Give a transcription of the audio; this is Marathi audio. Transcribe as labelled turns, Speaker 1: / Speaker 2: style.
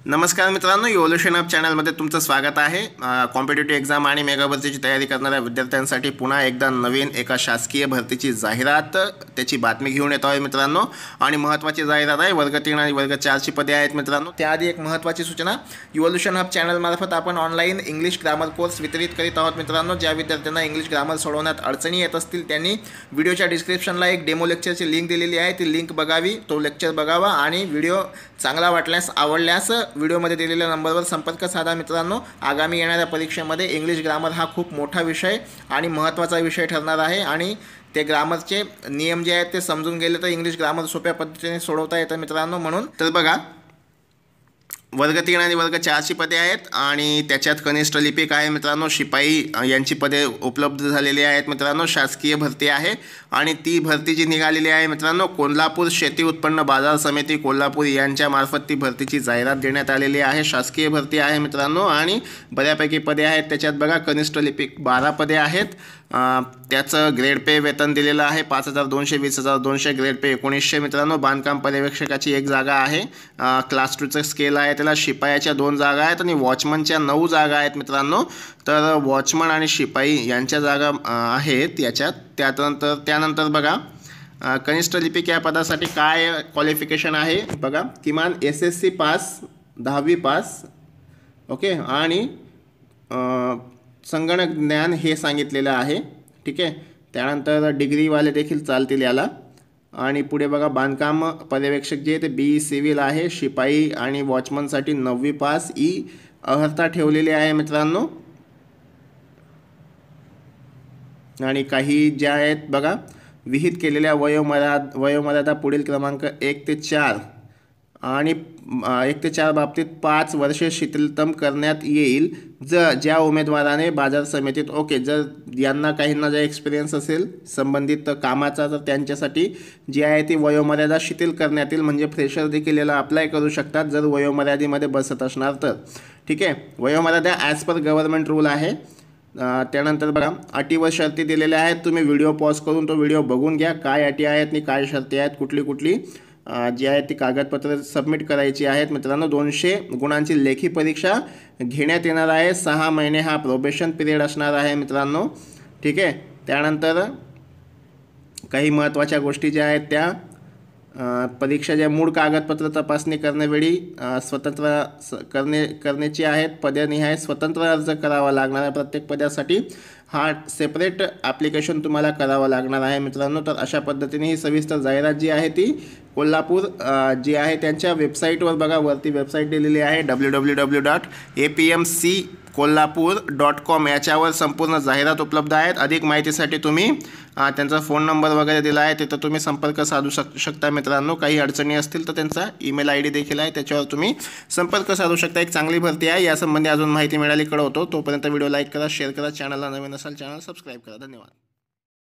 Speaker 1: नमस्कार मित्रांनो, इव्होल्यूशन अप चॅनलमध्ये तुमचं स्वागत आहे। कॉम्पिटिटिव्ह एक्झाम आणि मेगा भरतीची तयारी करणाऱ्या विद्यार्थ्यांसाठी पुन्हा एकदा नवीन एका शासकीय भरतीची जाहिरात त्याची बातमी घेऊन येतो आहे मित्रांनो। आणि महत्त्वाची जाहिरात आहे, वर्ग 3 आणि वर्ग 4 ची पदे आहेत मित्रांनो। त्याआधी एक महत्त्वाची सूचना, इव्होल्यूशन अप चॅनल मार्फत आपण ऑनलाईन इंग्लिश ग्रामर कोर्स वितरित करीत आहोत मित्रांनो। ज्या विद्यार्थ्यांना इंग्लिश ग्रामर सोडवण्यात अडचणी येत असतील त्यांनी व्हिडिओच्या डिस्क्रिप्शनला एक डेमो लेक्चरची लिंक दिलेली आहे, ती लिंक बघावी, तो लेक्चर बघावा आणि व्हिडिओ चांगला वाटल्यास आवडल्यास व्हिडिओमध्ये दिलेल्या नंबरवर संपर्क साधा मित्रांनो। आगामी येणाऱ्या परीक्षेमध्ये इंग्लिश ग्रामर हा खूप मोठा विषय आणि महत्त्वाचा विषय ठरणार आहे आणि ते ग्रामरचे नियम जे आहेत ते समजून गेले तर इंग्लिश ग्रामर सोप्या पद्धतीने सोडवता येतं मित्रांनो। म्हणून तर बघा, वर्ग 3 आणि वर्ग 4 ची पदे आहेत आणि त्याच्यात कनिष्ठ लिपिक आहे मित्रांनो, शिपाई यांची पदे उपलब्ध झालेली आहेत मित्रांनो। शासकीय भरती आहे आणि ती भरती जी निघालेली आहे मित्रांनो, कोल्हापूर शेती उत्पन्न बाजार समिती कोल्हापूर यांच्या मार्फत ती भरतीची जाहिरात देण्यात आलेली आहे। शासकीय भरती आहे मित्रांनो आणि बऱ्यापैकी पदे आहेत त्याच्यात। बघा, कनिष्ठ लिपिक 12 पदे आहेत, त्याचं ग्रेड पे वेतन दिलेलं आहे 5,200, 20,200 ग्रेड पे 1900 मित्रांनो। बांधकाम पर्यवेक्षकाची 1 जागा आहे, क्लास 2चं स्केल आहे त्याला। शिपायाच्या 2 जागा आहेत आणि वॉचमनच्या 9 जागा आहेत मित्रांनो। तर वॉचमन आणि शिपाई यांच्या जागा आहेत याच्यात। त्यानंतर बघा, कनिष्ठ लिपिक या पदासाठी काय क्वालिफिकेशन आहे बघा, किमान SSC पास, 10वी पास, ओके, आणि संगणक ज्ञान हे सांगितलेलं आहे, ठीक आहे। त्यानंतर डिग्रीवाले देखील चालतील याला। आणि पुढे बघा, बांधकाम पर्यवेक्षक जे ते BE सिव्हिल आहे। शिपाई आणि वॉचमनसाठी 9वी पास, अर्हता ठेवलेली आहे मित्रांनो। आणि काही ज्या आहेत बघा, विहित केलेल्या वयोमर्यादा पुढील क्रमांक 1 ते 4 आणि 1 ते 4 बाबतीत 5 वर्षे शिथिलतम करण्यात येईल ज्या उमेदवाराने बाजार समितीत, ओके, जर यांना काहींना जर एक्सपिरियन्स असेल संबंधित कामाचा तर त्यांच्यासाठी जी आहे ती वयोमर्यादा शिथिल करण्यात येईल, म्हणजे फ्रेशर देखील याला अप्लाय करू शकतात जर वयोमर्यादेमध्ये बसत असणार तर, ठीक आहे। वयोमर्यादा ॲज पर गव्हर्नमेंट रूल आहे। त्यानंतर बघा, अटी व शर्ती दिलेल्या आहेत, तुम्ही व्हिडिओ पॉज करून तो व्हिडिओ बघून घ्या, काय अटी आहेत आणि काय शर्ती आहेत, कुठली जी आहे ती कागदपत्र सबमिट करायची आहेत मित्रांनो। 200 गुणांची लेखी परीक्षा घेण्यात येणार आहे, 6 महिने हा प्रोबेशन पिरियड असणार आहे मित्रांनो, ठीक आहे। त्यानंतर काही महत्त्वाच्या गोष्टी ज्या आहेत त्या, परीक्षेच्या मूळ कागदपत्र तपासणी करण्यावेळी करण्याची आहेत, पदनिहाय स्वतंत्र अर्ज करावा लागणार आहे प्रत्येक पदासाठी, हा सेपरेट ॲप्लिकेशन तुम्हाला करावं लागणार आहे मित्रांनो। तर अशा पद्धतीने ही सविस्तर जाहिरात जी आहे ती कोल्हापूर जी आहे त्यांच्या वेबसाईटवर बघा, वरती वेबसाईट दिलेली आहे www.apmckollapur.com, याच्यावर संपूर्ण जाहिरात उपलब्ध आहेत। अधिक माहितीसाठी तुम्ही त्यांचा फोन नंबर वगैरे दिला आहे, तिथं तुम्ही संपर्क साधू शकता मित्रांनो। काही अडचणी असतील तर त्यांचा ईमेल ID देखील आहे, त्याच्यावर तुम्ही संपर्क साधू शकता। एक चांगली भरती आहे, यासंबंधी अजून माहिती मिळाली कळवतो। तोपर्यंत व्हिडिओ लाईक करा, शेअर करा, चॅनलला नवीन असाल चॅनल सबस्क्राईब करा। धन्यवाद।